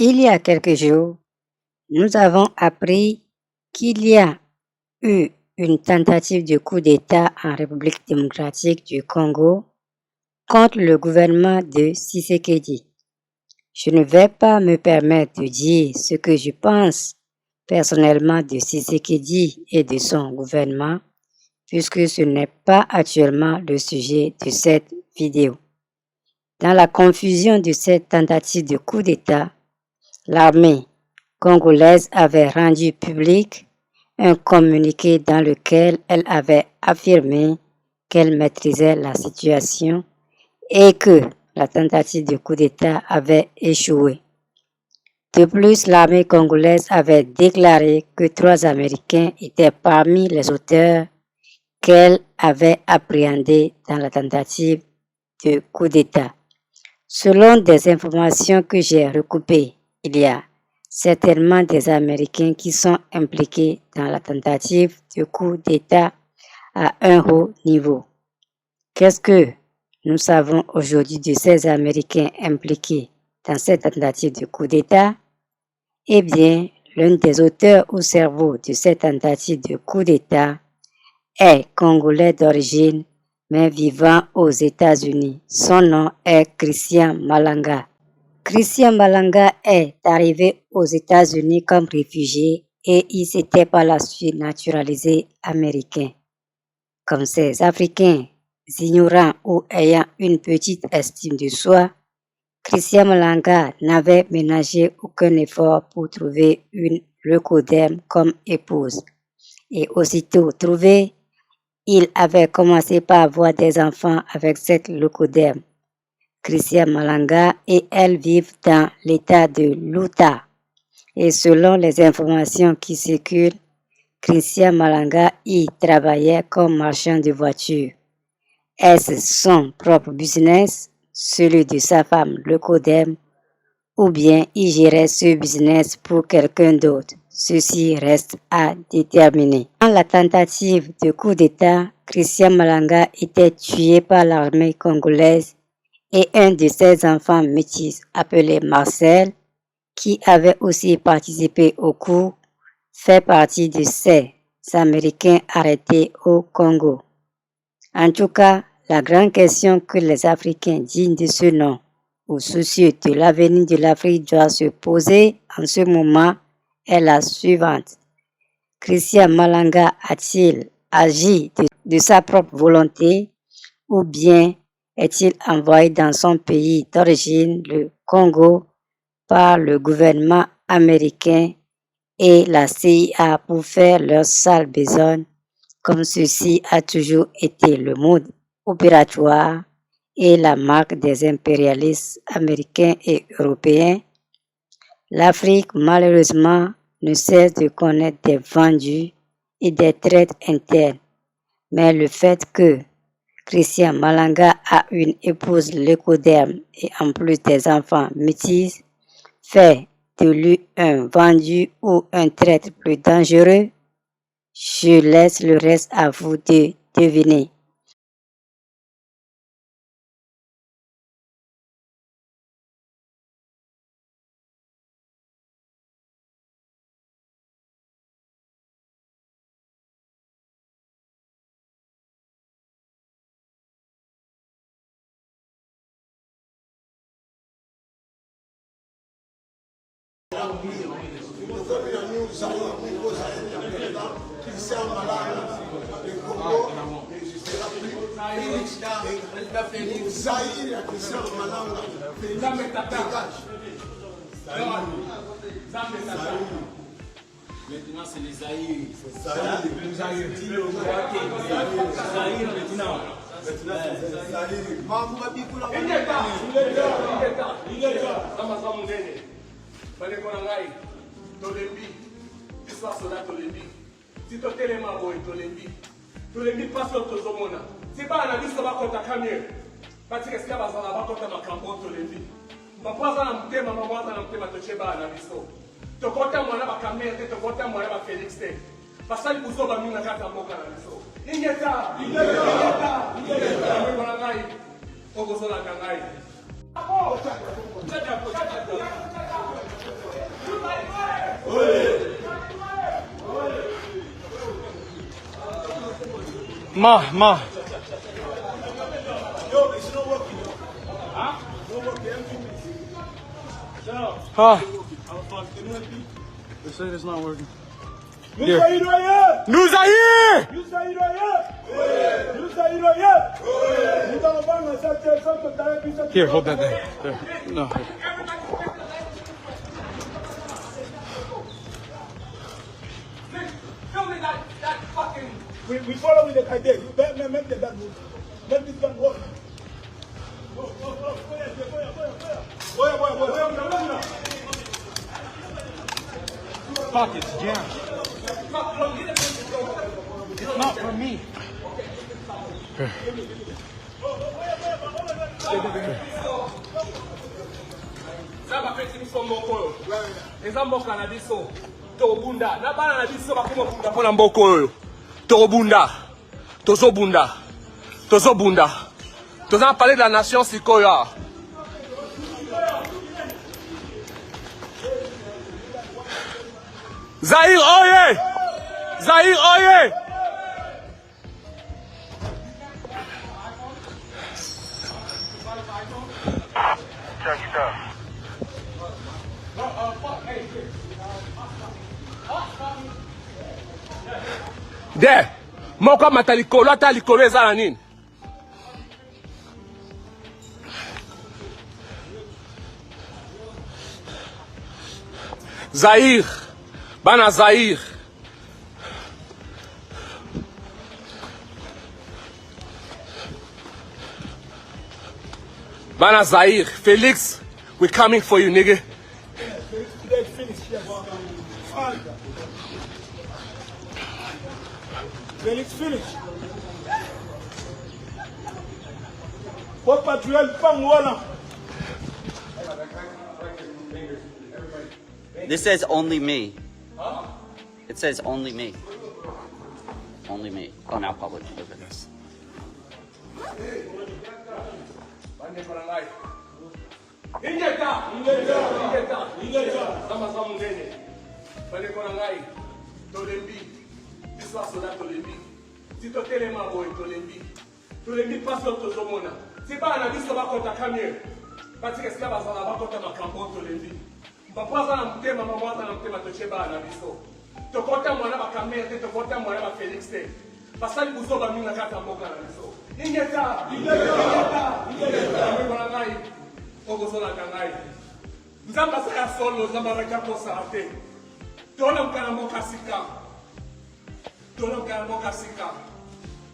Il y a quelques jours, nous avons appris qu'il y a eu une tentative de coup d'État en République démocratique du Congo contre le gouvernement de Tshisekedi. Je ne vais pas me permettre de dire ce que je pense personnellement de Tshisekedi et de son gouvernement, puisque ce n'est pas actuellement le sujet de cette vidéo. Dans la confusion de cette tentative de coup d'État, l'armée congolaise avait rendu public un communiqué dans lequel elle avait affirmé qu'elle maîtrisait la situation et que la tentative de coup d'État avait échoué. De plus, l'armée congolaise avait déclaré que 3 Américains étaient parmi les auteurs qu'elle avait appréhendés dans la tentative de coup d'État. Selon des informations que j'ai recoupées, il y a certainement des Américains qui sont impliqués dans la tentative de coup d'État à un haut niveau. Qu'est-ce que nous savons aujourd'hui de ces Américains impliqués dans cette tentative de coup d'État? Eh bien, l'un des auteurs au cerveau de cette tentative de coup d'État est congolais d'origine, mais vivant aux États-Unis. Son nom est Christian Malanga. Christian Malanga est arrivé aux États-Unis comme réfugié et il s'était par la suite naturalisé américain. Comme ces Africains ignorants ou ayant une petite estime de soi, Christian Malanga n'avait ménagé aucun effort pour trouver une leucodème comme épouse. Et aussitôt trouvé, il avait commencé par avoir des enfants avec cette leucodème. Christian Malanga et elle vivent dans l'état de l'Utah. Et selon les informations qui circulent, Christian Malanga y travaillait comme marchand de voitures. Est-ce son propre business, celui de sa femme leucodème, ou bien il gérait ce business pour quelqu'un d'autre? Ceci reste à déterminer. Dans la tentative de coup d'État, Christian Malanga était tué par l'armée congolaise et un de ses enfants métis appelé Marcel, qui avait aussi participé au coup, fait partie de ces Américains arrêtés au Congo. En tout cas, la grande question que les Africains dignes de ce nom ou soucieux de l'avenir de l'Afrique doivent se poser en ce moment est la suivante. Christian Malanga a-t-il agi de sa propre volonté ou bien est-il envoyé dans son pays d'origine, le Congo, par le gouvernement américain et la CIA pour faire leur sale besogne, comme ceci a toujours été le mode opératoire et la marque des impérialistes américains et européens? L'Afrique, malheureusement, ne cesse de connaître des vendus et des traites internes. Mais le fait que Christian Malanga a une épouse leucodème et en plus des enfants métis fait de lui un vendu ou un traître plus dangereux? Je laisse le reste à vous de deviner. Maintenant, c'est les Zaïre. Les Zaïre. Maintenant. Tokota mwana ba Kamere te tokota mwana ba Felix te. Basali kuzoba minga kata mboka na biso. Ingeta. Mwana ngai. Okozola ngai. Ma. Yo, it's not working. Huh? Not working. Shut up. Ah, Can you help me? they say it's not working. Nous Zaïroyens! Nous Zaïre! Nous Zaïroyens! Nous Zaïroyens! Nous allons prendre cette personne que tu avais vu cette Here, hold that there. There. No. Tell me that fucking... We follow with the idea. You better make the gun move. Make this gun work. Go. Fuck, it's jammed. It's not for me. Zaba peti biso mboko. Eza mboka na biso. Tobunda. Na bana na biso bakoma bunda pona mboko oyo. Tobunda. Tozobunda. Toza parler de la nation sikoya. Zaïre oye! Zaïre oye! De, moko mata likolo ata likolo eza na nini? Zaïre, bana Zaïre. Bana Zaïre, Félix, we're coming for you, nigga. Félix, What patriote pas moi This says only me. It says only me. Only me. Oh, now public. Look at this. Tolembi passe tozomona. Si ba na biso bakota kamie. Parce que cela bazala bakota makambo tolembi. Papa aza na mutema, mama aza na mutema toche ba na biso. Tokota mwana bakamie te tokota mwana ba Félix te. Basali buzoba minga kata mboka na biso. Ingeta. Mwana ngai. Ogozola kangai. Nzamba sa ya solo, nzamba reka kosa ate. Tona mkana mboka sika.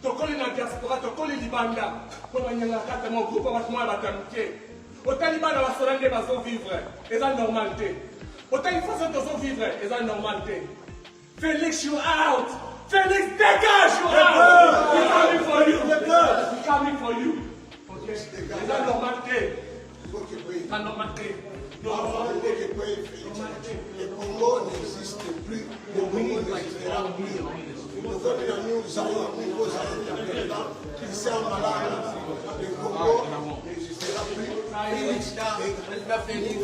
Tokoli na diaspora, tokoli libanda. Pour banyanga kata mo groupe ba tuma batamuke. Otali bana basolande bazo vivre, eza normalité. Otali façon de vivre, eza normalité. Félix, you out. Félix, dégage, you out. We coming for you. We coming for you. Okay. Eza normalité. La normalité. Le Congo n'existe plus. Le Congo n'existera plus. Nous avons un nouveau Zaïre qui s'est malade. Le Congo n'existera plus.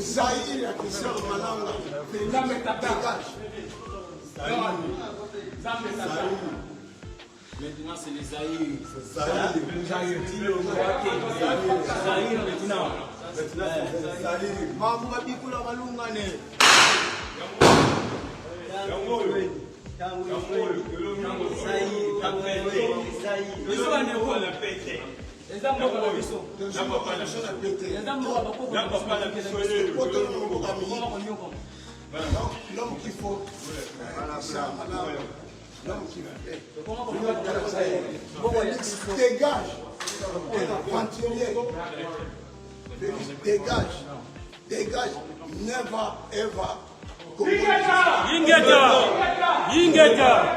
Zaïre qui s'est malade. Maintenant, c'est les Zaïre. L'homme qu'il faut, l'homme qui dégage, dégage, never ever. Yingeta.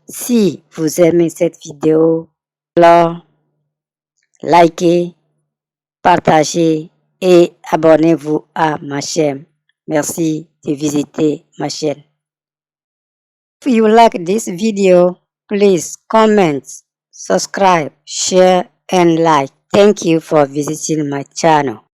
Si vous aimez cette vidéo, alors likez, partagez et abonnez-vous à ma chaîne. Merci de visiter ma chaîne. If you like this video, please comment, subscribe, share and like. Thank you for visiting my channel.